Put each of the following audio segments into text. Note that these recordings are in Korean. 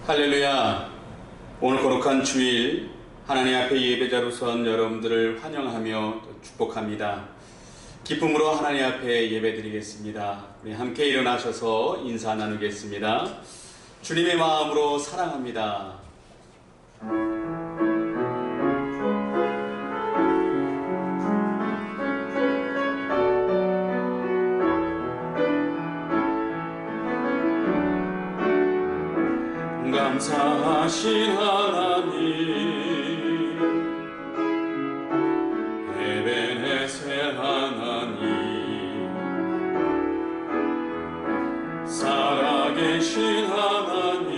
할렐루야. 오늘 거룩한 주일 하나님 앞에 예배자로 선 여러분들을 환영하며 축복합니다. 기쁨으로 하나님 앞에 예배드리겠습니다. 우리 함께 일어나셔서 인사 나누겠습니다. 주님의 마음으로 사랑합니다. 감사하신 하나님, 에베네셀 하나님, 살아계신 하나님,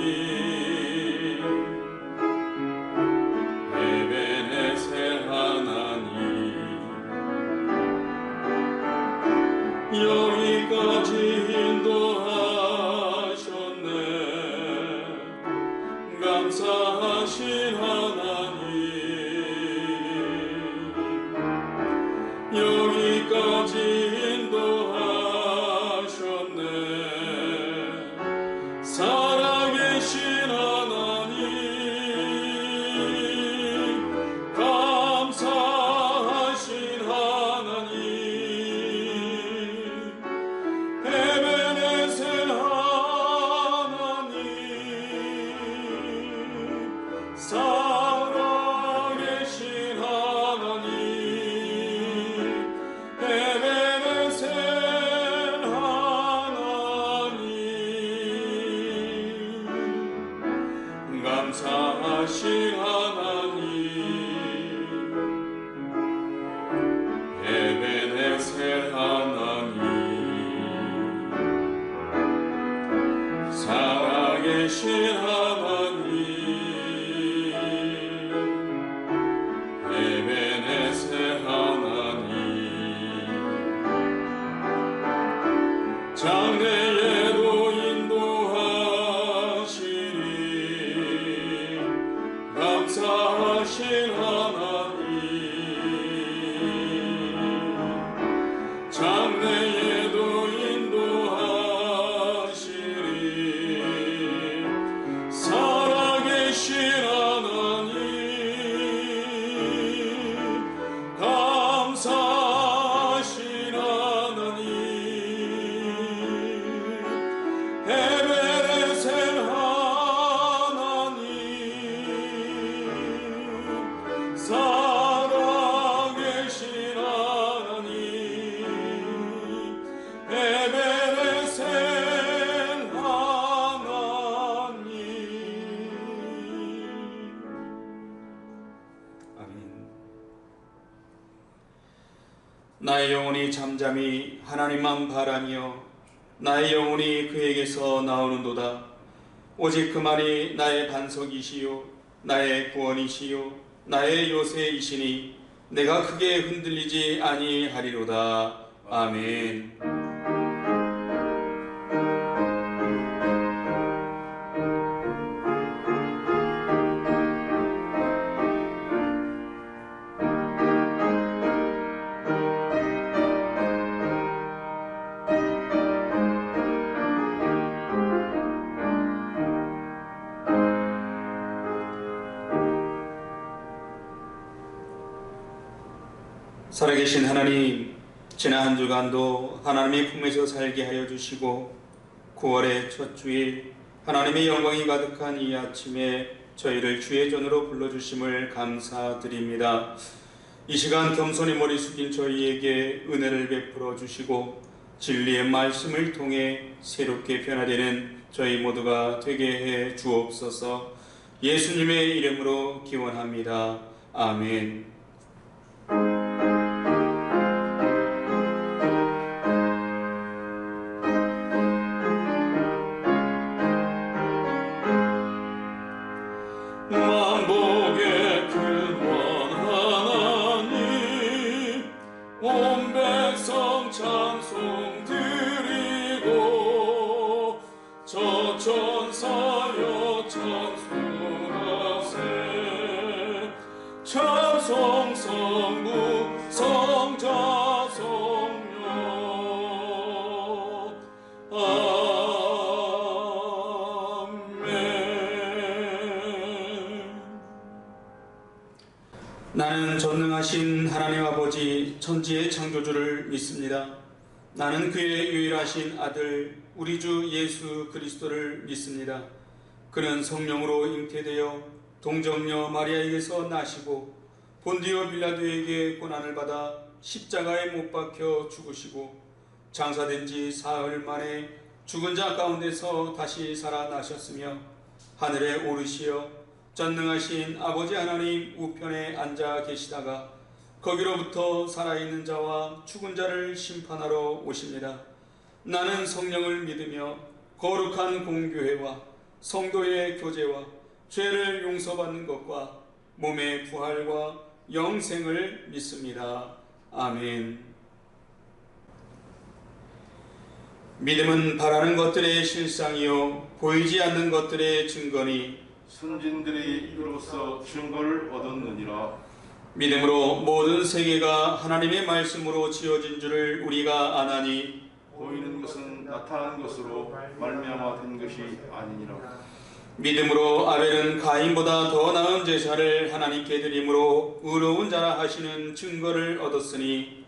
에베네셀 하나님, 여기까지 인도하셨네. 감사하신 하나님, 여기까지 인도하셨네. 살아계신 하나님, 감사하신 하나님, 에베네셀 살아계신 하나님, 에베네셀 하나님, 감사하신 하나님, 에베네셀 하나님, 살아계신 하나님, 에베네셀 하나님, 장래에도 인도하시니 감사하신 하나님, 장래에도 인도하시니 살아계신 하나님, 감사하신 하나님, 에베네셀 하나님, 살아계신 하나님, 에베네셀 하나님. 아멘. 나의 영혼이 잠잠히 하나님만 바라며 나의 영혼이 그에게서 나오는도다. 오직 그 말이 나의 반석이시요 나의 구원이시요 나의 요새이시니 내가 크게 흔들리지 아니하리로다. 아멘. 살아계신 하나님, 지난 한 주간도 하나님의 품에서 살게 하여 주시고 9월의 첫 주일 하나님의 영광이 가득한 이 아침에 저희를 주의 전으로 불러주심을 감사드립니다. 이 시간 겸손히 머리 숙인 저희에게 은혜를 베풀어 주시고 진리의 말씀을 통해 새롭게 변화되는 저희 모두가 되게 해 주옵소서. 예수님의 이름으로 기원합니다. 아멘. 만복의 근원 하나님, 온 백성 찬송 드리고 저 천사여 찬송하세. 찬송 성부 성자 성령 아멘. 전능하신 하나님 아버지 천지의 창조주를 믿습니다. 나는 그의 유일하신 아들 우리 주 예수 그리스도를 믿습니다. 그는 성령으로 잉태되어 동정녀 마리아에게서 나시고 본디오 빌라도에게 고난을 받아 십자가에 못 박혀 죽으시고 장사된 지 사흘 만에 죽은 자 가운데서 다시 살아나셨으며 하늘에 오르시어 전능하신 아버지 하나님 우편에 앉아 계시다가 거기로부터 살아있는 자와 죽은 자를 심판하러 오십니다. 나는 성령을 믿으며 거룩한 공교회와 성도의 교제와 죄를 용서받는 것과 몸의 부활과 영생을 믿습니다. 아멘. 믿음은 바라는 것들의 실상이요 보이지 않는 것들의 증거니 선진들이 이로써 증거를 얻었느니라. 믿음으로 모든 세계가 하나님의 말씀으로 지어진 줄을 우리가 아나니 보이는 것은 나타난 것으로 말미암아 된 것이 아니니라. 믿음으로 아벨은 가인보다 더 나은 제사를 하나님께 드림으로 의로운 자라 하시는 증거를 얻었으니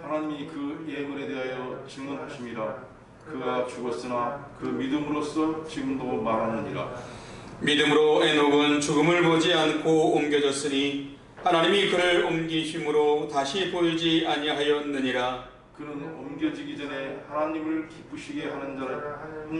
하나님이 그 예물에 대하여 증언하심이라. 그가 죽었으나 그 믿음으로써 지금도 말하느니라. 믿음으로 에녹은 죽음을 보지 않고 옮겨졌으니 하나님이 그를 옮기심으로 다시 보이지 아니하였느니라. 그는 옮겨지기 전에 하나님을 기쁘시게 하는 자를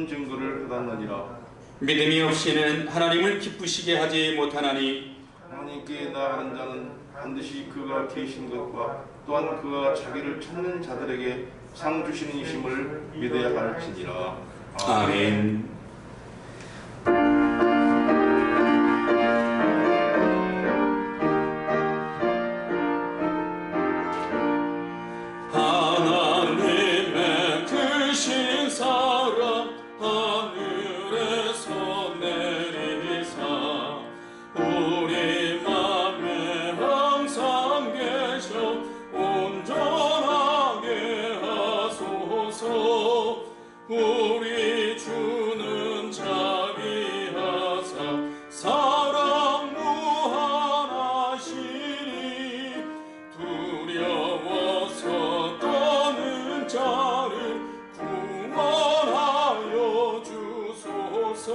증거를 받았느니라. 믿음이 없이는 하나님을 기쁘시게 하지 못하나니 하나님께 나아가는 자는 반드시 그가 계신 것과 또한 그가 자기를 찾는 자들에게 상 주시는 이심을 믿어야 할지니라. 아멘. 하나님의 크신 사랑 하늘에서 내리사 우리 맘에 항상 계셔 온전하게 하소서. 우리 주는 자비하사 사랑 무한하시니 두려워서 떠는 자를 구원하여 주소서.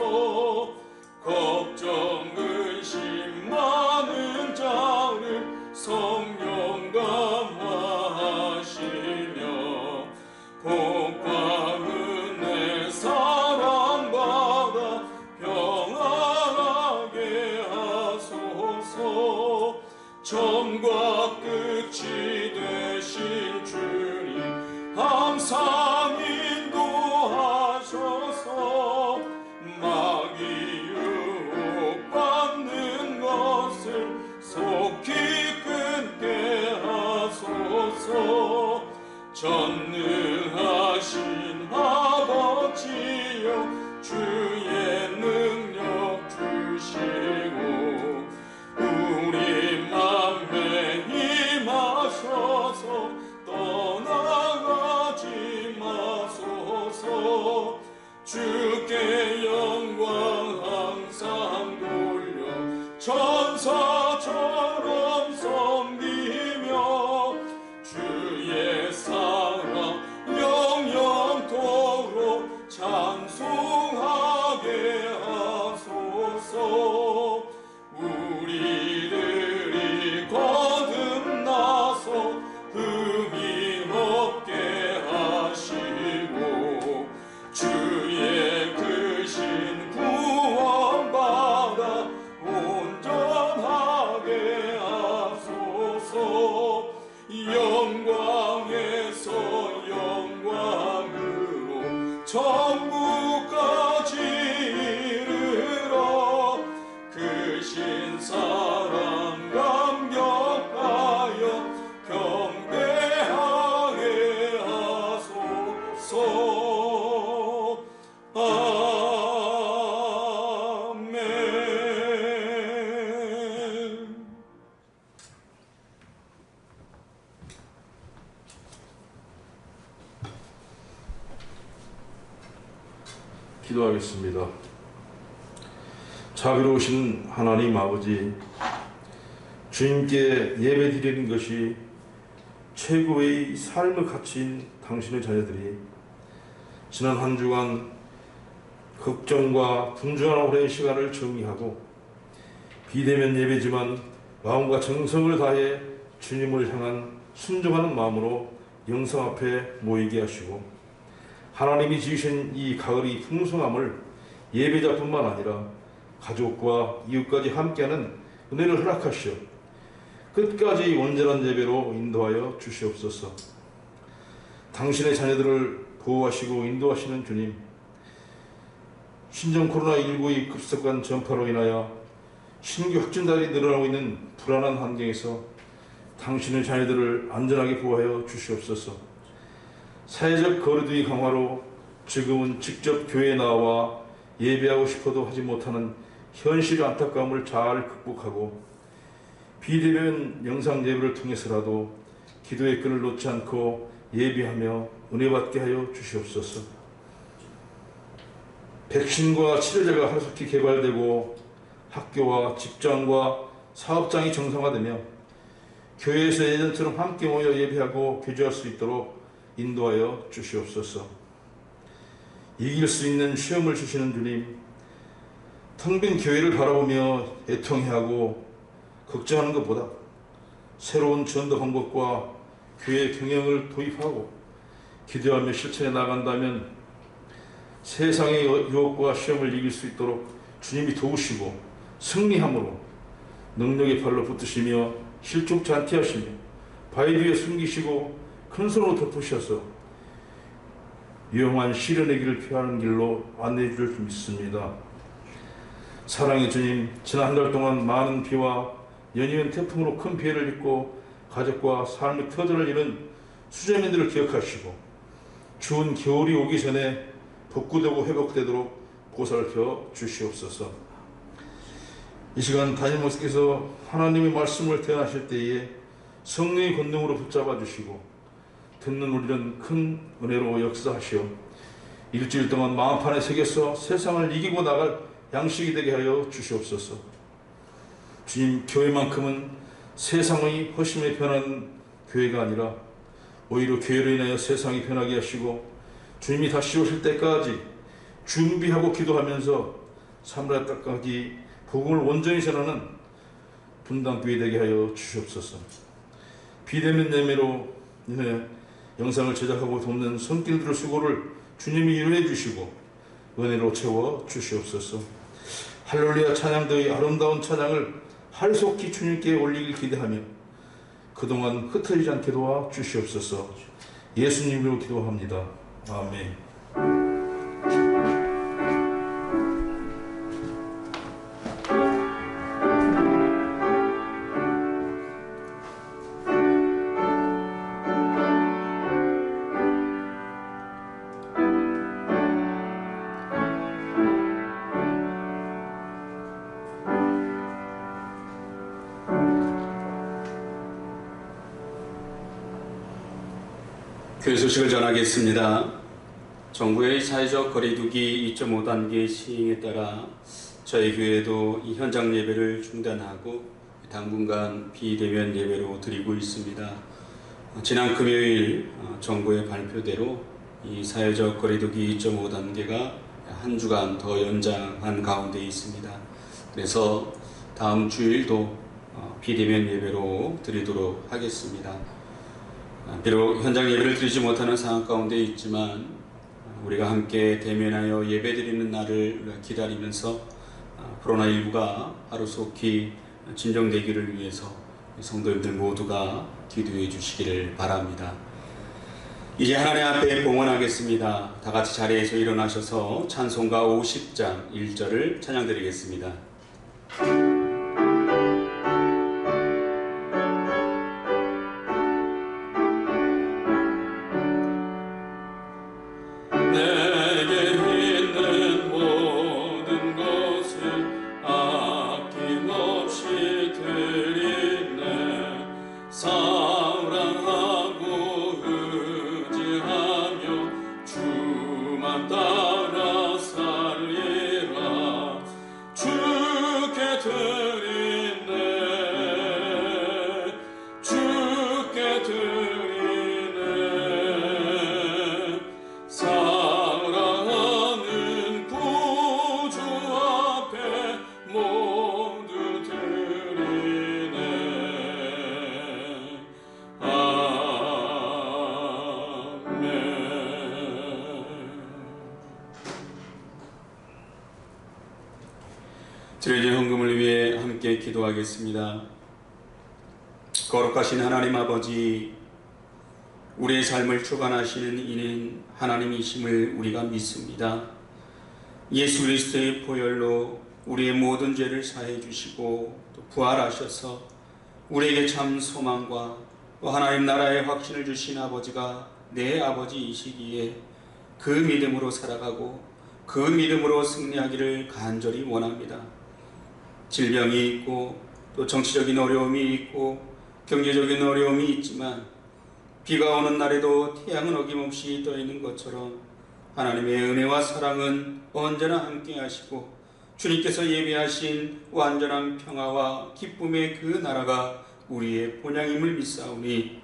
걱정 근심 많은 자를 성령 감화하시며 복과 은혜 사랑받아 평안하게 하소서. 처음과 끝이 되신 주님 항상 인도하셔서 마귀 유혹받는 것을 속히 끊게 하소서. 전능하신 아버지여 주의 능력 주시고 우리 맘에 임하셔서 떠나가지 마소서. 주께 영광 항상 돌려 천사처럼 섬기며 주의 사랑 영영토록 찬송하게 하소서. 우리들이 거듭나서 흠이 없게 하시고 주의 크신 구원받아 온전하게 하소서. 영광에서 영광으로 천국까지 이르러 크신 사랑 감격하여 경배하게 하소서. 아멘. 기도하겠습니다. 자비로우신 하나님 아버지, 주님께 예배드리는 것이 최고의 삶의 가치인 당신의 자녀들이 지난 한 주간 걱정과 분주한 오랜 시간을 정리하고 비대면 예배지만 마음과 정성을 다해 주님을 향한 순종하는 마음으로 영상 앞에 모이게 하시고 하나님이 지으신 이 가을의 풍성함을 예배자뿐만 아니라 가족과 이웃까지 함께하는 은혜를 허락하시어 끝까지 온전한 예배로 인도하여 주시옵소서. 당신의 자녀들을 보호하시고 인도하시는 주님, 신종 코로나19의 급속한 전파로 인하여 신규 확진자들이 늘어나고 있는 불안한 환경에서 당신의 자녀들을 안전하게 보호하여 주시옵소서. 사회적 거리두기 강화로 지금은 직접 교회에 나와 예배하고 싶어도 하지 못하는 현실의 안타까움을 잘 극복하고 비대면 영상 예배를 통해서라도 기도의 끈을 놓지 않고 예배하며 은혜받게 하여 주시옵소서. 백신과 치료제가 하루속히 개발되고 학교와 직장과 사업장이 정상화되며 교회에서 예전처럼 함께 모여 예배하고 교제할 수 있도록 인도하여 주시옵소서. 이길 수 있는 시험을 주시는 주님, 텅 빈 교회를 바라보며 애통해하고 걱정하는 것보다 새로운 전도 방법과 교회 경영을 도입하고 기도하며 실천해 나간다면 세상의 유혹과 시험을 이길 수 있도록 주님이 도우시고 승리함으로 능력의 팔로 붙드시며 실족잔티하시며 바위 뒤에 숨기시고 큰 손으로 덮으셔서 위험한 시련의 길을 피하는 길로 안내해 줄 수 믿습니다. 사랑의 주님, 지난 한 달 동안 많은 비와 연이은 태풍으로 큰 피해를 입고 가족과 삶의 터전을 잃은 수재민들을 기억하시고 추운 겨울이 오기 전에 복구되고 회복되도록 보살펴 주시옵소서. 이 시간 담임 목사께서 하나님의 말씀을 대하실 때에 성령의 권능으로 붙잡아 주시고 듣는 우리는 큰 은혜로 역사하시어 일주일 동안 마음판에 새겨서 세상을 이기고 나갈 양식이 되게 하여 주시옵소서. 주님, 교회만큼은 세상의 허심에 변한 교회가 아니라 오히려 교회로 인하여 세상이 변하게 하시고 주님이 다시 오실 때까지 준비하고 기도하면서 사마리아 땅까지 복음을 온전히 전하는 분당교회 되게 하여 주시옵소서. 비대면 예배로 인해 영상을 제작하고 돕는 손길들의 수고를 주님이 이루어 주시고 은혜로 채워 주시옵소서. 할렐루야 찬양대의 아름다운 찬양을 하루속히 주님께 올리길 기대하며 그동안 흩어지지 않게 도와 주시옵소서. 예수님으로 기도합니다. 아멘. 교회 소식을 전하겠습니다. 정부의 사회적 거리두기 2.5단계 시행에 따라 저희 교회도 이 현장 예배를 중단하고 당분간 비대면 예배로 드리고 있습니다. 지난 금요일 정부의 발표대로 이 사회적 거리두기 2.5단계가 한 주간 더 연장한 가운데 있습니다. 그래서 다음 주일도 비대면 예배로 드리도록 하겠습니다. 비록 현장 예배를 드리지 못하는 상황 가운데 있지만 우리가 함께 대면하여 예배드리는 날을 기다리면서 코로나19가 하루속히 진정되기를 위해서 성도님들 모두가 기도해 주시기를 바랍니다. 이제 하나님 앞에 봉헌하겠습니다. 다 같이 자리에서 일어나셔서 찬송가 50장 1절을 찬양드리겠습니다. 따라 살리라 주께 드려진 헌금을 위해 함께 기도하겠습니다. 거룩하신 하나님 아버지, 우리의 삶을 주관하시는 이는 하나님이심을 우리가 믿습니다. 예수 그리스도의 보혈로 우리의 모든 죄를 사해 주시고 또 부활하셔서 우리에게 참 소망과 또 하나님 나라의 확신을 주신 아버지가 내 아버지이시기에 그 믿음으로 살아가고 그 믿음으로 승리하기를 간절히 원합니다. 질병이 있고 또 정치적인 어려움이 있고 경제적인 어려움이 있지만 비가 오는 날에도 태양은 어김없이 떠 있는 것처럼 하나님의 은혜와 사랑은 언제나 함께 하시고 주님께서 예비하신 완전한 평화와 기쁨의 그 나라가 우리의 본향임을 믿사오니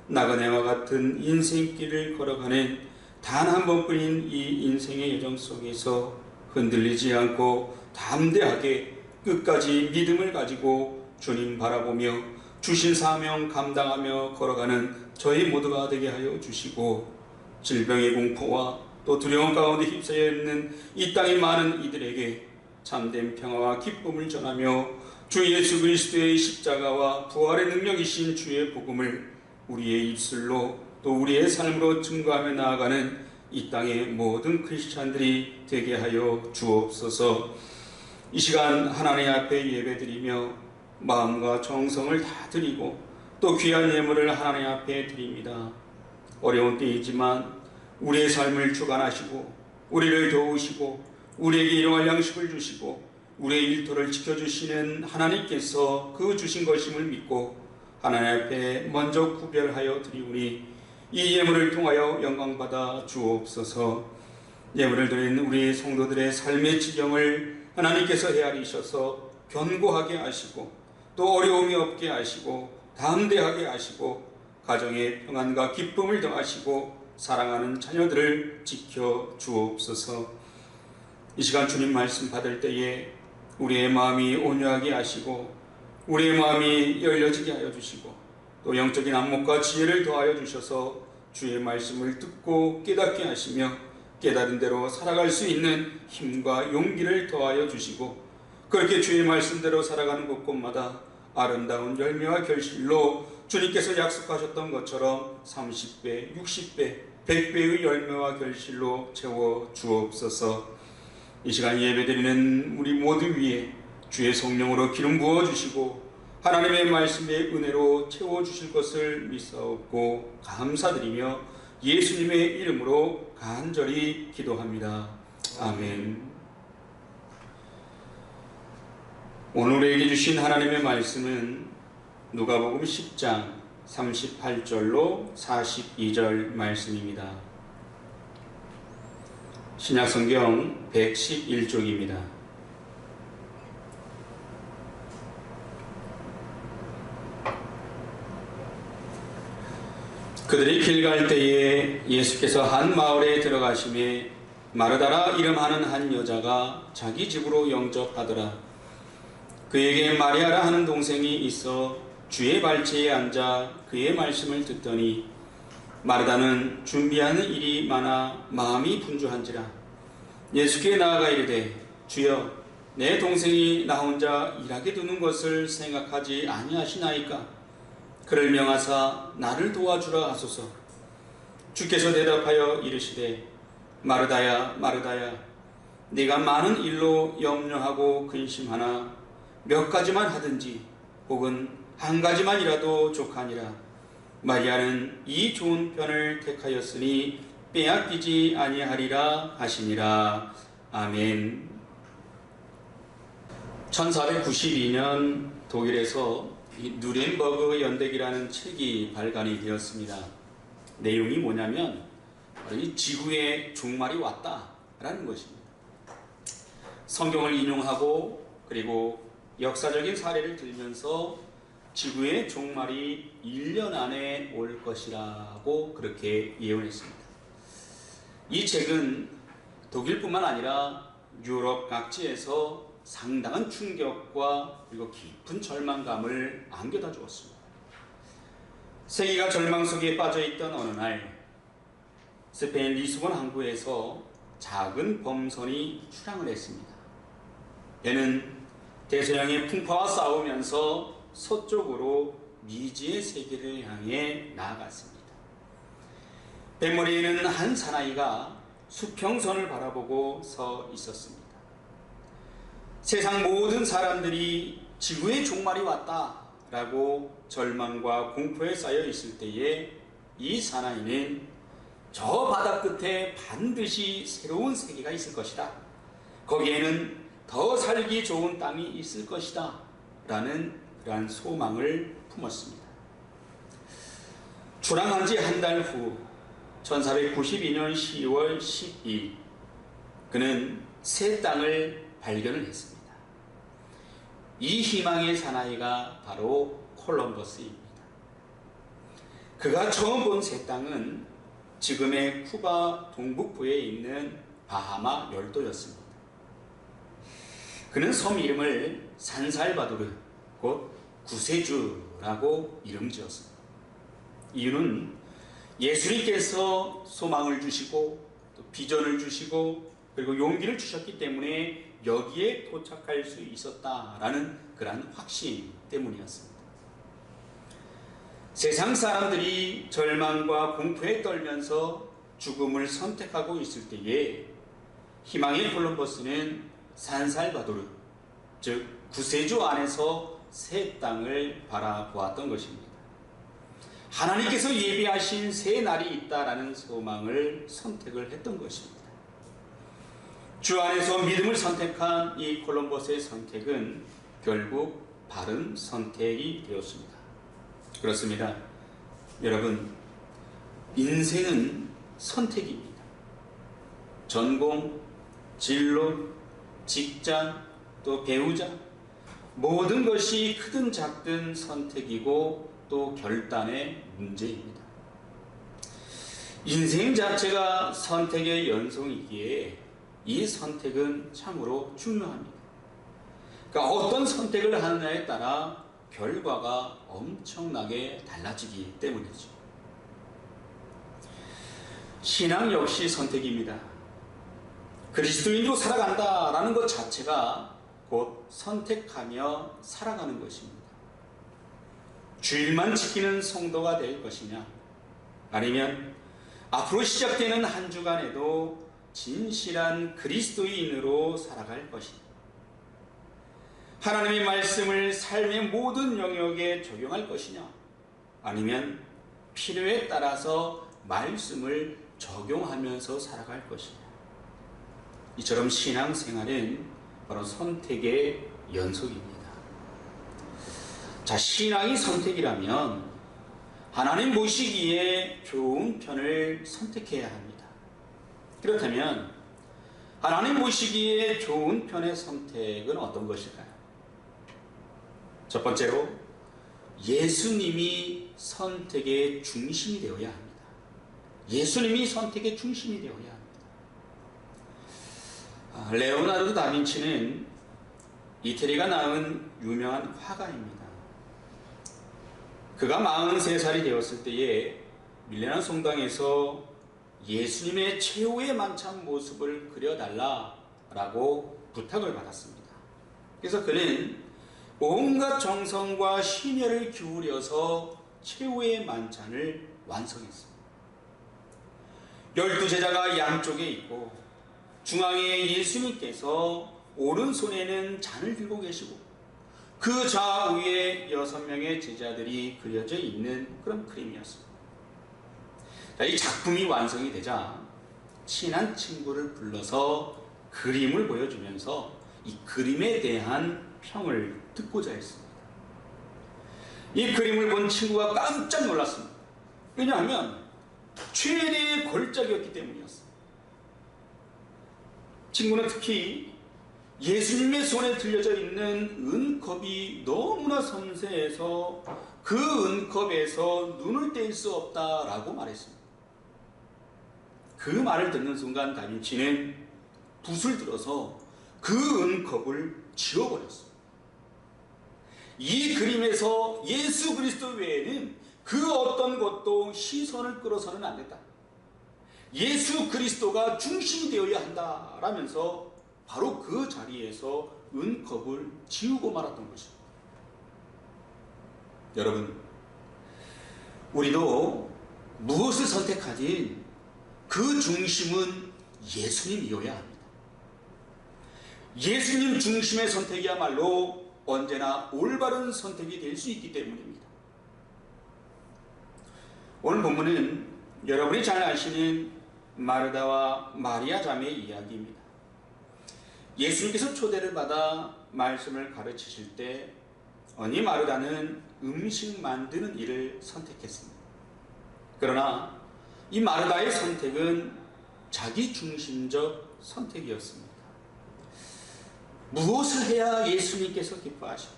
나그네와 같은 인생길을 걸어가는 단 한 번뿐인 이 인생의 여정 속에서 흔들리지 않고 담대하게 끝까지 믿음을 가지고 주님 바라보며 주신 사명 감당하며 걸어가는 저희 모두가 되게 하여 주시고 질병의 공포와 또 두려움 가운데 휩싸여 있는 이 땅의 많은 이들에게 참된 평화와 기쁨을 전하며 주 예수 그리스도의 십자가와 부활의 능력이신 주의 복음을 우리의 입술로 또 우리의 삶으로 증거하며 나아가는 이 땅의 모든 크리스찬들이 되게 하여 주옵소서. 이 시간 하나님 앞에 예배드리며 마음과 정성을 다 드리고 또 귀한 예물을 하나님 앞에 드립니다. 어려운 때이지만 우리의 삶을 주관하시고 우리를 도우시고 우리에게 일용할 양식을 주시고 우리의 일터를 지켜주시는 하나님께서 그 주신 것임을 믿고 하나님 앞에 먼저 구별하여 드리오니 이 예물을 통하여 영광받아 주옵소서. 예물을 드린 우리 성도들의 삶의 지경을 하나님께서 헤아리셔서 견고하게 하시고 또 어려움이 없게 하시고 담대하게 하시고 가정의 평안과 기쁨을 더하시고 사랑하는 자녀들을 지켜 주옵소서. 이 시간 주님 말씀 받을 때에 우리의 마음이 온유하게 하시고 우리의 마음이 열려지게 하여 주시고 또 영적인 안목과 지혜를 더하여 주셔서 주의 말씀을 듣고 깨닫게 하시며 깨달은 대로 살아갈 수 있는 힘과 용기를 더하여 주시고 그렇게 주의 말씀대로 살아가는 곳곳마다 아름다운 열매와 결실로 주님께서 약속하셨던 것처럼 30배, 60배, 100배의 열매와 결실로 채워 주옵소서. 이 시간 예배드리는 우리 모두 위에 주의 성령으로 기름 부어주시고 하나님의 말씀의 은혜로 채워주실 것을 믿사옵고 감사드리며 예수님의 이름으로 간절히 기도합니다. 아멘. 오늘 우리에게 주신 하나님의 말씀은 누가복음 10장 38절로 42절 말씀입니다. 신약성경 111쪽입니다. 그들이 길 갈 때에 예수께서 한 마을에 들어가심에 마르다라 이름하는 한 여자가 자기 집으로 영접하더라. 그에게 마리아라 하는 동생이 있어 주의 발치에 앉아 그의 말씀을 듣더니 마르다는 준비하는 일이 많아 마음이 분주한지라 예수께 나아가 이르되 주여 내 동생이 나 혼자 일하게 두는 것을 생각하지 아니하시나이까? 그를 명하사 나를 도와주라 하소서. 주께서 대답하여 이르시되 마르다야 마르다야 네가 많은 일로 염려하고 근심하나 몇 가지만 하든지 혹은 한 가지만이라도 족하니라. 마리아는 이 좋은 편을 택하였으니 빼앗기지 아니하리라 하시니라. 아멘. 1492년 독일에서 누렌버그 연대기라는 책이 발간이 되었습니다. 내용이 뭐냐면 이 지구의 종말이 왔다라는 것입니다. 성경을 인용하고 그리고 역사적인 사례를 들면서 지구의 종말이 1년 안에 올 것이라고 그렇게 예언했습니다. 이 책은 독일뿐만 아니라 유럽 각지에서 상당한 충격과 그리고 깊은 절망감을 안겨다 주었습니다. 세계가 절망 속에 빠져있던 어느 날 스페인 리스본 항구에서 작은 범선이 출항을 했습니다. 배는 대서양의 풍파와 싸우면서 서쪽으로 미지의 세계를 향해 나아갔습니다. 뱃머리에는 한 사나이가 수평선을 바라보고 서 있었습니다. 세상 모든 사람들이 지구의 종말이 왔다라고 절망과 공포에 쌓여 있을 때에 이 사나이는 저 바다 끝에 반드시 새로운 세계가 있을 것이다. 거기에는 더 살기 좋은 땅이 있을 것이다. 라는 그러한 소망을 품었습니다. 출항한 지 한 달 후 1492년 10월 12일 그는 새 땅을 발견을 했습니다. 이 희망의 사나이가 바로 콜럼버스입니다. 그가 처음 본 새 땅은 지금의 쿠바 동북부에 있는 바하마 열도였습니다. 그는 섬 이름을 산살바도르, 곧 구세주라고 이름 지었습니다. 이유는 예수님께서 소망을 주시고 또 비전을 주시고 그리고 용기를 주셨기 때문에 여기에 도착할 수 있었다라는 그러한 확신 때문이었습니다. 세상 사람들이 절망과 공포에 떨면서 죽음을 선택하고 있을 때에 희망의 콜럼버스는 산살바도르, 즉 구세주 안에서 새 땅을 바라보았던 것입니다. 하나님께서 예비하신 새 날이 있다라는 소망을 선택을 했던 것입니다. 주 안에서 믿음을 선택한 이 콜럼버스의 선택은 결국 바른 선택이 되었습니다. 그렇습니다. 여러분, 인생은 선택입니다. 전공, 진로, 직장, 또 배우자, 모든 것이 크든 작든 선택이고 또 결단의 문제입니다. 인생 자체가 선택의 연속이기에 이 선택은 참으로 중요합니다. 그러니까 어떤 선택을 하느냐에 따라 결과가 엄청나게 달라지기 때문이죠. 신앙 역시 선택입니다. 그리스도인으로 살아간다라는 것 자체가 곧 선택하며 살아가는 것입니다. 주일만 지키는 성도가 될 것이냐, 아니면 앞으로 시작되는 한 주간에도 진실한 그리스도인으로 살아갈 것이냐, 하나님의 말씀을 삶의 모든 영역에 적용할 것이냐, 아니면 필요에 따라서 말씀을 적용하면서 살아갈 것이냐. 이처럼 신앙생활은 바로 선택의 연속입니다. 자, 신앙이 선택이라면 하나님 보시기에 좋은 편을 선택해야 합니다. 그렇다면 하나님 보시기에 좋은 편의 선택은 어떤 것일까요? 첫 번째로 예수님이 선택의 중심이 되어야 합니다. 예수님이 선택의 중심이 되어야 합니다. 레오나르도 다빈치는 이태리가 낳은 유명한 화가입니다. 그가 43살이 되었을 때에 밀레나 성당에서 예수님의 최후의 만찬 모습을 그려달라라고 부탁을 받았습니다. 그래서 그는 온갖 정성과 심혈을 기울여서 최후의 만찬을 완성했습니다. 12제자가 양쪽에 있고 중앙에 예수님께서 오른손에는 잔을 들고 계시고 그 좌우에 6명의 제자들이 그려져 있는 그런 그림이었습니다. 이 작품이 완성이 되자 친한 친구를 불러서 그림을 보여주면서 이 그림에 대한 평을 듣고자 했습니다. 이 그림을 본 친구가 깜짝 놀랐습니다. 왜냐하면 최대의 걸작이었기 때문이었습니다. 친구는 특히 예수님의 손에 들려져 있는 은컵이 너무나 섬세해서 그 은컵에서 눈을 뗄 수 없다라고 말했습니다. 그 말을 듣는 순간 다빈치는 붓을 들어서 그 은컵을 지워버렸습니다. 이 그림에서 예수 그리스도 외에는 그 어떤 것도 시선을 끌어서는 안 된다. 예수 그리스도가 중심이 되어야 한다라면서 바로 그 자리에서 은컵을 지우고 말았던 것입니다. 여러분, 우리도 무엇을 선택하든 그 중심은 예수님이어야 합니다. 예수님 중심의 선택이야말로 언제나 올바른 선택이 될 수 있기 때문입니다. 오늘 본문은 여러분이 잘 아시는 마르다와 마리아 자매의 이야기입니다. 예수님께서 초대를 받아 말씀을 가르치실 때 언니 마르다는 음식 만드는 일을 선택했습니다. 그러나 이 마르다의 선택은 자기중심적 선택이었습니다. 무엇을 해야 예수님께서 기뻐하실까?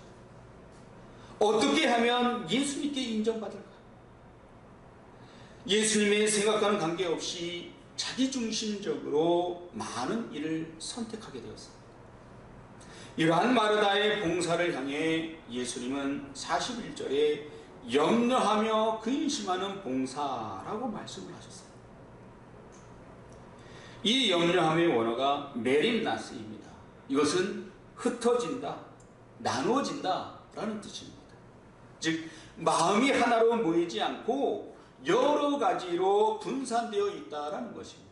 어떻게 하면 예수님께 인정받을까? 예수님의 생각과는 관계없이 자기중심적으로 많은 일을 선택하게 되었습니다. 이러한 마르다의 봉사를 향해 예수님은 41절에 염려하며 근심하는 봉사라고 말씀을 하셨어요. 이 염려함의 원어가 메림나스입니다. 이것은 흩어진다, 나누어진다 라는 뜻입니다. 즉 마음이 하나로 모이지 않고 여러 가지로 분산되어 있다라는 것입니다.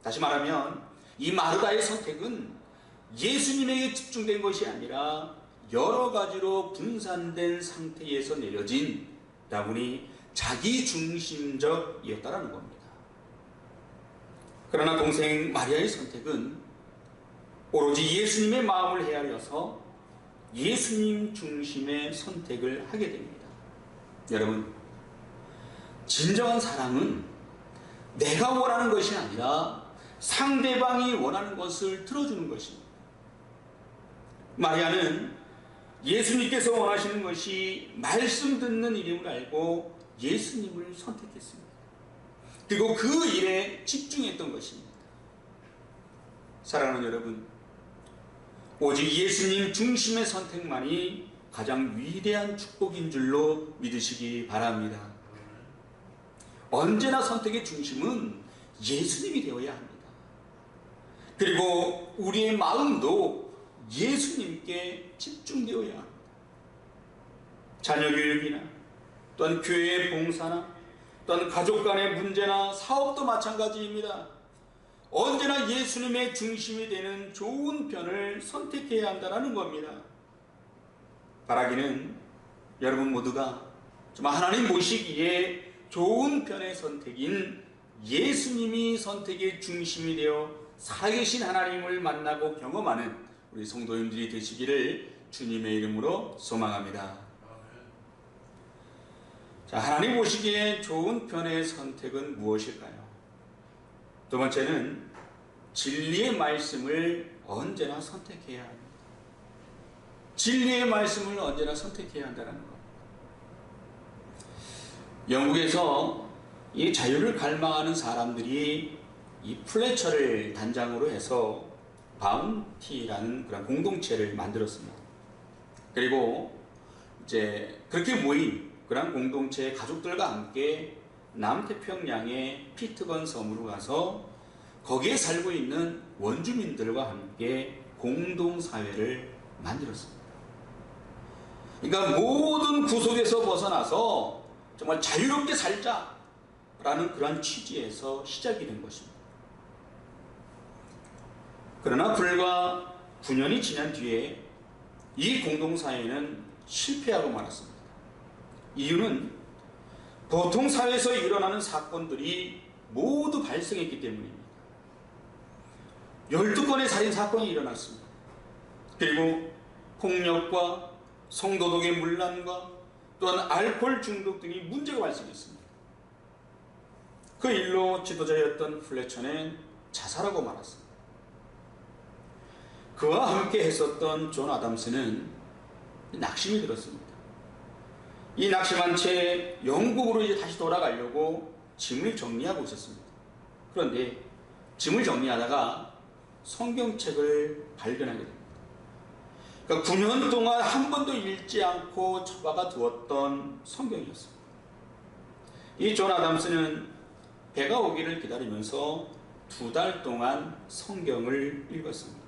다시 말하면 이 마르다의 선택은 예수님에게 집중된 것이 아니라 여러 가지로 분산된 상태에서 내려진 다분히 자기중심적이었다라는 겁니다. 그러나 동생 마리아의 선택은 오로지 예수님의 마음을 헤아려서 예수님 중심의 선택을 하게 됩니다. 여러분, 진정한 사랑은 내가 원하는 것이 아니라 상대방이 원하는 것을 들어주는 것입니다. 마리아는 예수님께서 원하시는 것이 말씀 듣는 일임을 알고 예수님을 선택했습니다. 그리고 그 일에 집중했던 것입니다. 사랑하는 여러분, 오직 예수님 중심의 선택만이 가장 위대한 축복인 줄로 믿으시기 바랍니다. 언제나 선택의 중심은 예수님이 되어야 합니다. 그리고 우리의 마음도 예수님께 집중되어야 합니다. 자녀 교육이나 또한 교회의 봉사나 또한 가족 간의 문제나 사업도 마찬가지입니다. 언제나 예수님의 중심이 되는 좋은 편을 선택해야 한다는 겁니다. 바라기는 여러분 모두가 정말 하나님 보시기에 좋은 편의 선택인 예수님이 선택의 중심이 되어 살아계신 하나님을 만나고 경험하는 우리 성도님들이 되시기를 주님의 이름으로 소망합니다. 자, 하나님 보시기에 좋은 편의 선택은 무엇일까요? 두 번째는 진리의 말씀을 언제나 선택해야 합니다. 진리의 말씀을 언제나 선택해야 한다는 것. 영국에서 이 자유를 갈망하는 사람들이 이 플래처를 단장으로 해서 바운티라는 그런 공동체를 만들었습니다. 그리고 이제 그렇게 모인 그런 공동체의 가족들과 함께 남태평양의 피트건 섬으로 가서 거기에 살고 있는 원주민들과 함께 공동사회를 만들었습니다. 그러니까 모든 구속에서 벗어나서 정말 자유롭게 살자라는 그런 취지에서 시작이 된 것입니다. 그러나 불과 9년이 지난 뒤에 이 공동사회는 실패하고 말았습니다. 이유는 보통 사회에서 일어나는 사건들이 모두 발생했기 때문입니다. 12건의 살인사건이 일어났습니다. 그리고 폭력과 성도덕의 문란과 또한 알코올 중독 등이 문제가 발생했습니다. 그 일로 지도자였던 플래처는 자살하고 말았습니다. 그와 함께 했었던 존 아담스는 낙심이 들었습니다. 이 낙심한 채 영국으로 이제 다시 돌아가려고 짐을 정리하고 있었습니다. 그런데 짐을 정리하다가 성경책을 발견하게 됩니다. 그러니까 9년 동안 한 번도 읽지 않고 처박아 두었던 성경이었습니다. 이 존 아담스는 배가 오기를 기다리면서 2달 동안 성경을 읽었습니다.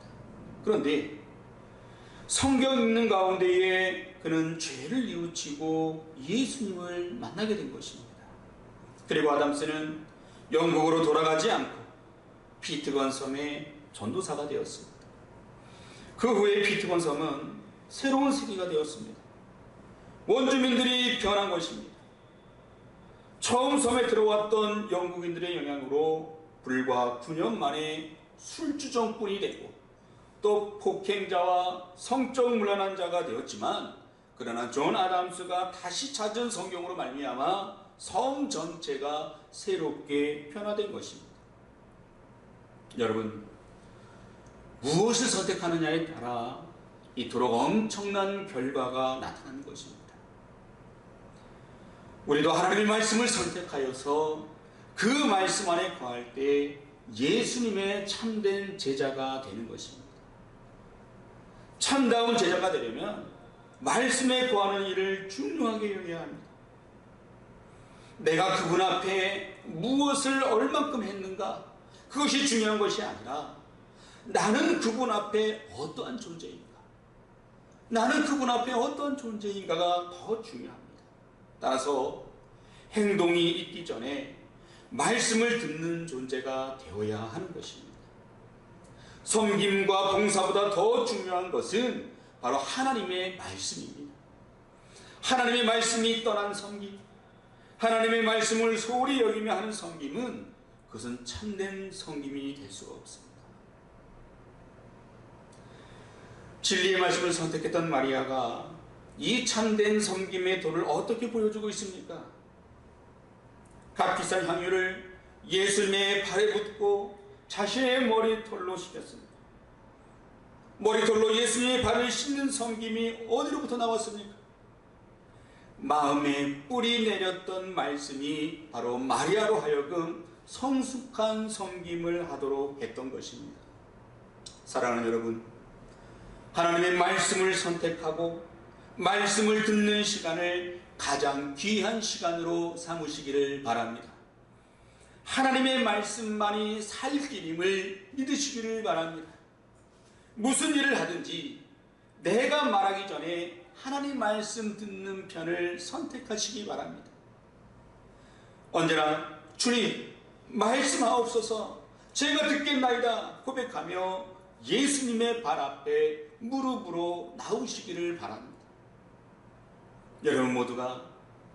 그런데 성경 읽는 가운데에 그는 죄를 뉘우치고 예수님을 만나게 된 것입니다. 그리고 아담스는 영국으로 돌아가지 않고 피트건 섬의 전도사가 되었습니다. 그 후에 피트건 섬은 새로운 세계가 되었습니다. 원주민들이 변한 것입니다. 처음 섬에 들어왔던 영국인들의 영향으로 불과 9년 만에 술주정꾼이 됐고 또 폭행자와 성적 문란한 자가 되었지만, 그러나 존 아담스가 다시 찾은 성경으로 말미암아 섬 전체가 새롭게 변화된 것입니다. 여러분, 무엇을 선택하느냐에 따라 이토록 엄청난 결과가 나타나는 것입니다. 우리도 하나님의 말씀을 선택하여서 그 말씀 안에 거할 때 예수님의 참된 제자가 되는 것입니다. 참다운 제자가 되려면 말씀에 거하는 일을 중요하게 여겨야 합니다. 내가 그분 앞에 무엇을 얼만큼 했는가, 그것이 중요한 것이 아니라 나는 그분 앞에 어떠한 존재인가, 나는 그분 앞에 어떠한 존재인가가 더 중요합니다. 따라서 행동이 있기 전에 말씀을 듣는 존재가 되어야 하는 것입니다. 섬김과 봉사보다 더 중요한 것은 바로 하나님의 말씀입니다. 하나님의 말씀이 떠난 섬김, 하나님의 말씀을 소홀히 여기며 하는 섬김은 그것은 참된 섬김이 될 수가 없습니다. 진리의 말씀을 선택했던 마리아가 이 참된 섬김의 도를 어떻게 보여주고 있습니까? 값비싼 향유를 예수님의 발에 붓고 자신의 머리털로 씻겼습니다. 머리털로 예수님의 발을 씻는 섬김이 어디로부터 나왔습니까? 마음에 뿌리 내렸던 말씀이 바로 마리아로 하여금 성숙한 섬김을 하도록 했던 것입니다. 사랑하는 여러분, 하나님의 말씀을 선택하고 말씀을 듣는 시간을 가장 귀한 시간으로 삼으시기를 바랍니다. 하나님의 말씀만이 살 길임을 믿으시기를 바랍니다. 무슨 일을 하든지 내가 말하기 전에 하나님 말씀 듣는 편을 선택하시기 바랍니다. 언제나 주님 말씀하옵소서, 제가 듣겠나이다 고백하며 예수님의 발 앞에 무릎으로 나오시기를 바랍니다. 여러분 모두가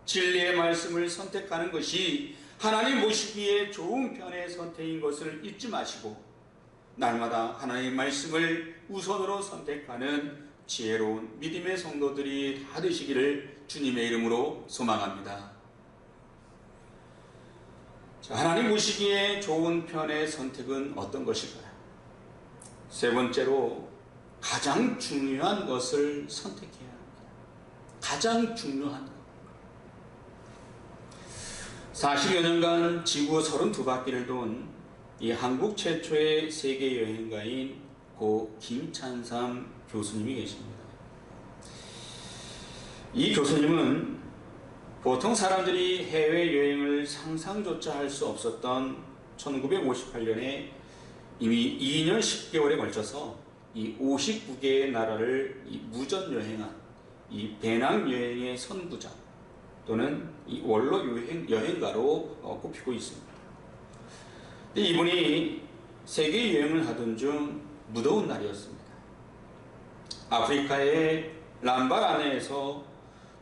진리의 말씀을 선택하는 것이 하나님 모시기에 좋은 편의 선택인 것을 잊지 마시고 날마다 하나님의 말씀을 우선으로 선택하는 지혜로운 믿음의 성도들이 다 되시기를 주님의 이름으로 소망합니다. 자, 하나님 모시기에 좋은 편의 선택은 어떤 것일까요? 세 번째로 가장 중요한 것을 선택해야 합니다. 가장 중요한 것. 40여 년간 지구 32바퀴를 돈 이 한국 최초의 세계 여행가인 고 김찬삼 교수님이 계십니다. 이 교수님은 보통 사람들이 해외여행을 상상조차 할 수 없었던 1958년에 이미 2년 10개월에 걸쳐서 이 59개의 나라를 무전여행한 이 배낭여행의 선구자 또는 이 원로 여행가로 꼽히고 있습니다. 이분이 세계 여행을 하던 중 무더운 날이었습니다. 아프리카의 람바라네에서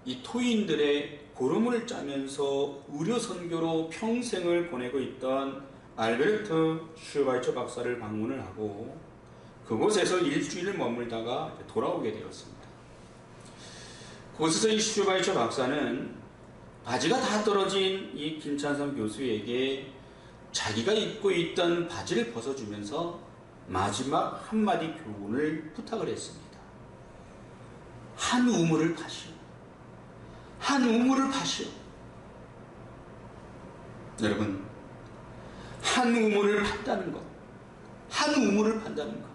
이 토인들의 고름을 짜면서 의료 선교로 평생을 보내고 있던 알베르트 슈바이처 박사를 방문을 하고 그곳에서 일주일을 머물다가 돌아오게 되었습니다. 그곳에서 이 슈바이처 박사는 바지가 다 떨어진 이 김찬삼 교수에게 자기가 입고 있던 바지를 벗어주면서 마지막 한마디 교훈을 부탁을 했습니다. 한 우물을 파시오. 한 우물을 파시오. 여러분, 한 우물을 판다는 것, 한 우물을 판다는 것,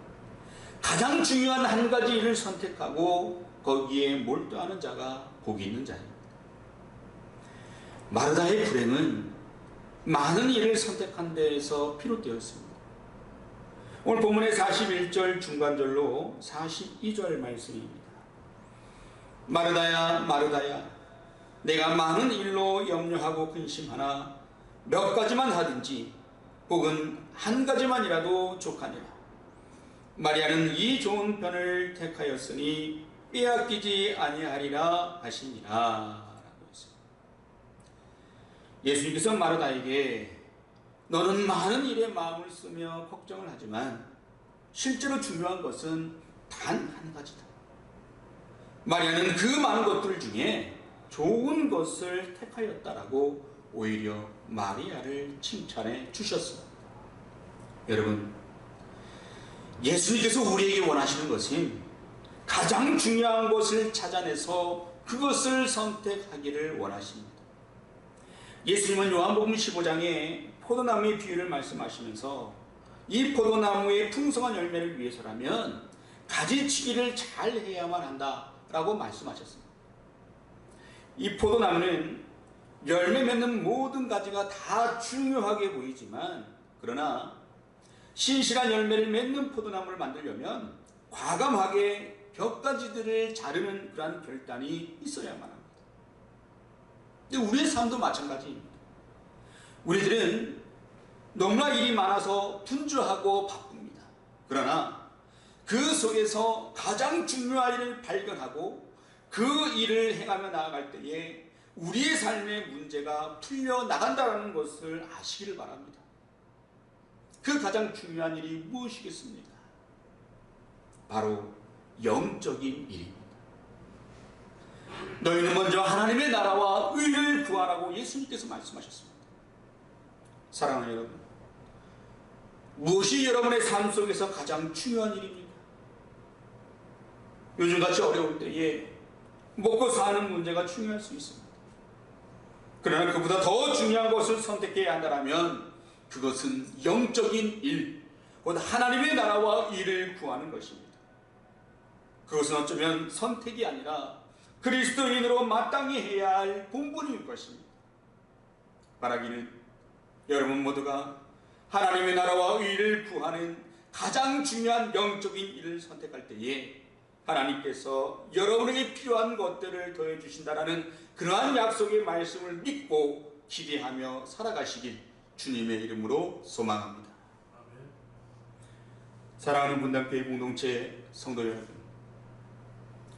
가장 중요한 한 가지 일을 선택하고 거기에 몰두하는 자가 복이 있는 자입니다. 마르다의 불행은 많은 일을 선택한 데에서 비롯되었습니다. 오늘 본문의 41절 중간절로 42절 말씀입니다. 마르다야 마르다야, 내가 많은 일로 염려하고 근심하나 몇 가지만 하든지 혹은 한 가지만이라도 족하니라. 마리아는 이 좋은 편을 택하였으니 빼앗기지 아니하리라 하시니라 라고 했습니다. 예수님께서 마르다에게 너는 많은 일에 마음을 쓰며 걱정을 하지만 실제로 중요한 것은 단 한 가지다. 마리아는 그 많은 것들 중에 좋은 것을 택하였다라고 오히려 마리아를 칭찬해 주셨습니다. 여러분, 예수님께서 우리에게 원하시는 것은 가장 중요한 것을 찾아내서 그것을 선택하기를 원하십니다. 예수님은 요한복음 15장에 포도나무의 비유를 말씀하시면서 이 포도나무의 풍성한 열매를 위해서라면 가지치기를 잘 해야만 한다라고 말씀하셨습니다. 이 포도나무는 열매 맺는 모든 가지가 다 중요하게 보이지만, 그러나 신실한 열매를 맺는 포도나무를 만들려면 과감하게 벽가지들을 자르는 그러한 결단이 있어야만 합니다. 근데 우리의 삶도 마찬가지입니다. 우리들은 너무나 일이 많아서 분주하고 바쁩니다. 그러나 그 속에서 가장 중요한 일을 발견하고 그 일을 행하며 나아갈 때에 우리의 삶의 문제가 풀려나간다는 것을 아시기를 바랍니다. 그 가장 중요한 일이 무엇이겠습니까? 바로 영적인 일입니다. 너희는 먼저 하나님의 나라와 의를 구하라고 예수님께서 말씀하셨습니다. 사랑하는 여러분, 무엇이 여러분의 삶 속에서 가장 중요한 일입니까? 요즘같이 어려울 때에 먹고 사는 문제가 중요할 수 있습니다. 그러나 그보다 더 중요한 것을 선택해야 한다면 그것은 영적인 일, 곧 하나님의 나라와 의를 구하는 것입니다. 그것은 어쩌면 선택이 아니라 그리스도인으로 마땅히 해야 할 본분일 것입니다. 바라기는 여러분 모두가 하나님의 나라와 의를 구하는 가장 중요한 영적인 일을 선택할 때에 하나님께서 여러분에게 필요한 것들을 더해 주신다라는 그러한 약속의 말씀을 믿고 기대하며 살아가시길 주님의 이름으로 소망합니다. 사랑하는 분당교회 공동체 성도 여러분,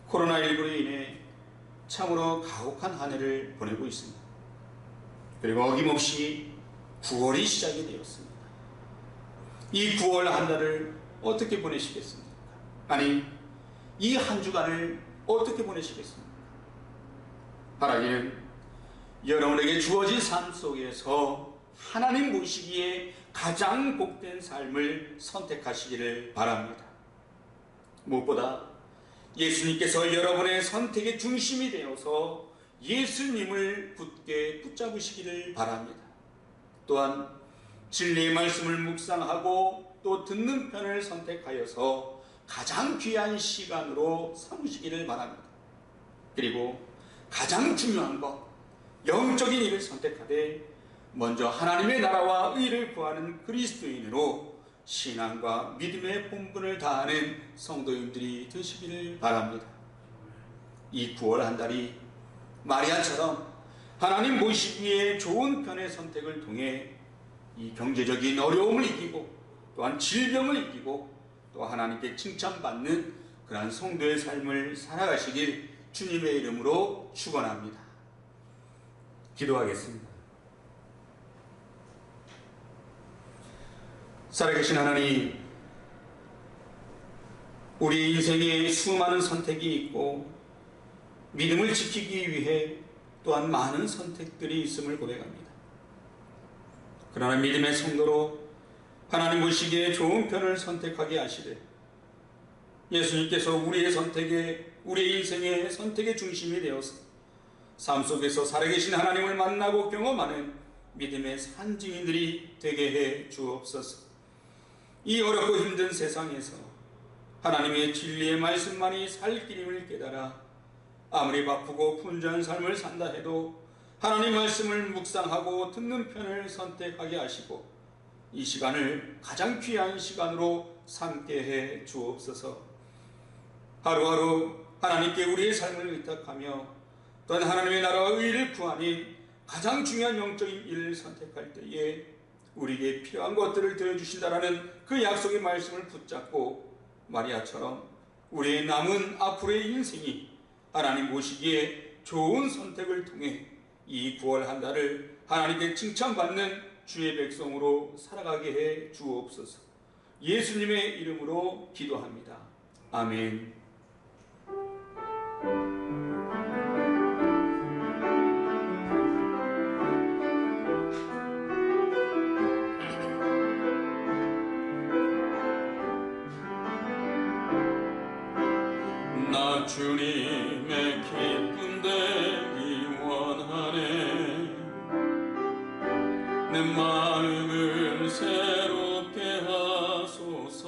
코로나19로 인해 참으로 가혹한 한 해를 보내고 있습니다. 그리고 어김없이 9월이 시작이 되었습니다. 이 9월 한 달을 어떻게 보내시겠습니까? 아니, 이 한 주간을 어떻게 보내시겠습니까? 바라기는 여러분에게 주어진 삶 속에서 하나님 보시기에 가장 복된 삶을 선택하시기를 바랍니다. 무엇보다 예수님께서 여러분의 선택의 중심이 되어서 예수님을 굳게 붙잡으시기를 바랍니다. 또한 진리의 말씀을 묵상하고 또 듣는 편을 선택하여서 가장 귀한 시간으로 삼으시기를 바랍니다. 그리고 가장 중요한 것, 영적인 일을 선택하되 먼저 하나님의 나라와 의를 구하는 그리스도인으로 신앙과 믿음의 본분을 다하는 성도님들이 되시기를 바랍니다. 이 9월 한 달이 마리아처럼 하나님 보시기에 좋은 편의 선택을 통해 이 경제적인 어려움을 이기고 또한 질병을 이기고 또 하나님께 칭찬받는 그러한 성도의 삶을 살아가시길 주님의 이름으로 축원합니다. 기도하겠습니다. 살아계신 하나님, 우리 인생에 수많은 선택이 있고 믿음을 지키기 위해 또한 많은 선택들이 있음을 고백합니다. 그러나 믿음의 성도로 하나님 보시기에 좋은 편을 선택하게 하시되 예수님께서 우리의 선택에, 우리의 인생의 선택의 중심이 되어서 삶 속에서 살아계신 하나님을 만나고 경험하는 믿음의 산증인들이 되게 해 주옵소서. 이 어렵고 힘든 세상에서 하나님의 진리의 말씀만이 살 길임을 깨달아 아무리 바쁘고 분주한 삶을 산다 해도 하나님 말씀을 묵상하고 듣는 편을 선택하게 하시고 이 시간을 가장 귀한 시간으로 삼게 해 주옵소서. 하루하루 하나님께 우리의 삶을 의탁하며 또한 하나님의 나라와 의를 구하는 가장 중요한 영적인 일을 선택할 때에 우리에게 필요한 것들을 들어주신다라는 그 약속의 말씀을 붙잡고 마리아처럼 우리의 남은 앞으로의 인생이 하나님 보시기에 좋은 선택을 통해 이 9월 한 달을 하나님께 칭찬받는 주의 백성으로 살아가게 해 주옵소서. 예수님의 이름으로 기도합니다. 아멘. 나 주님의 기쁨 되기 원하네. 내 마음을 새롭게 하소서.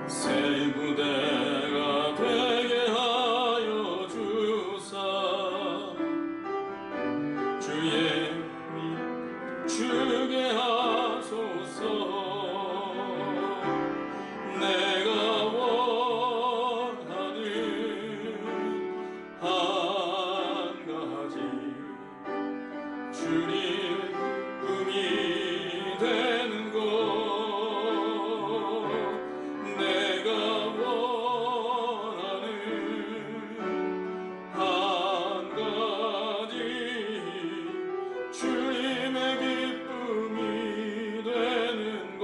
새 부대가 되게 하여 주사 주의 미 주게 하소서. 내가 원하는 한 가지 주님 꿈이 되는 것. 내가 원하는 한 가지 주님의 기쁨이 되는 것.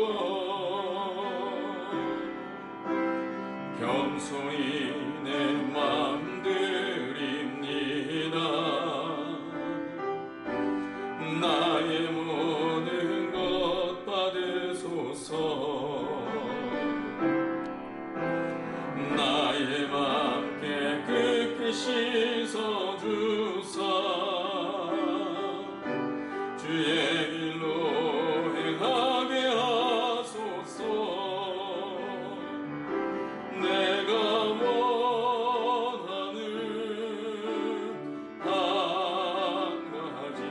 겸손히 내 맘 드립니다. 나의 모든 것 받으소서. 나의 맘 깨끗이 씻어주사 주의 길로 행하게 하소서. 내가 원하는 한 가지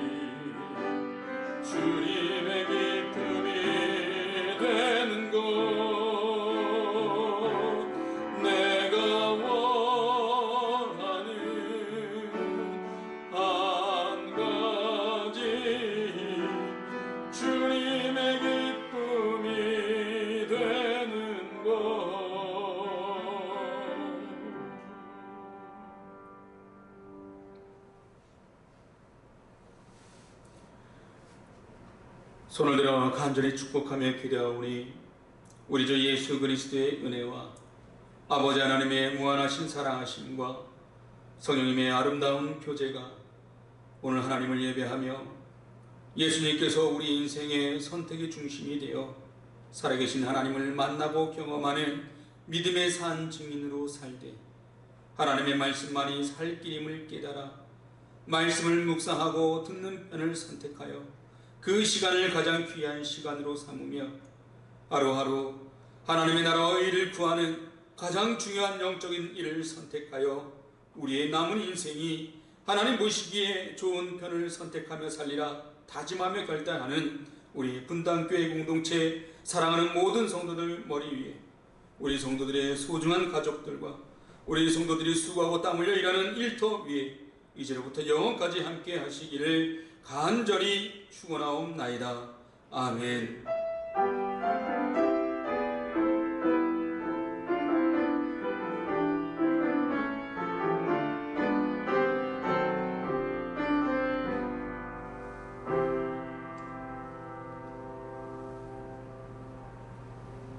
주님의 기쁨이 되는 것. 내가 원하는 한 가지 주님의 기쁨이 되는 것. 손을 들어 간절히 축복하며 기도하오니 우리 주 예수 그리스도의 은혜와 아버지 하나님의 무한하신 사랑하심과 성령님의 아름다운 교제가 오늘 하나님을 예배하며 예수님께서 우리 인생의 선택의 중심이 되어 살아계신 하나님을 만나고 경험하는 믿음의 산 증인으로 살되 하나님의 말씀만이 살 길임을 깨달아 말씀을 묵상하고 듣는 편을 선택하여 그 시간을 가장 귀한 시간으로 삼으며 하루하루 하나님의 나라와 의를 구하는 가장 중요한 영적인 일을 선택하여 우리의 남은 인생이 하나님 보시기에 좋은 편을 선택하며 살리라 다짐하며 결단하는 우리 분당교회 공동체 사랑하는 모든 성도들 머리 위에 우리 성도들의 소중한 가족들과 우리 성도들이 수고하고 땀 흘려 일하는 일터 위에 이제로부터 영원까지 함께 하시기를 간절히 축원하옵나이다. 아멘.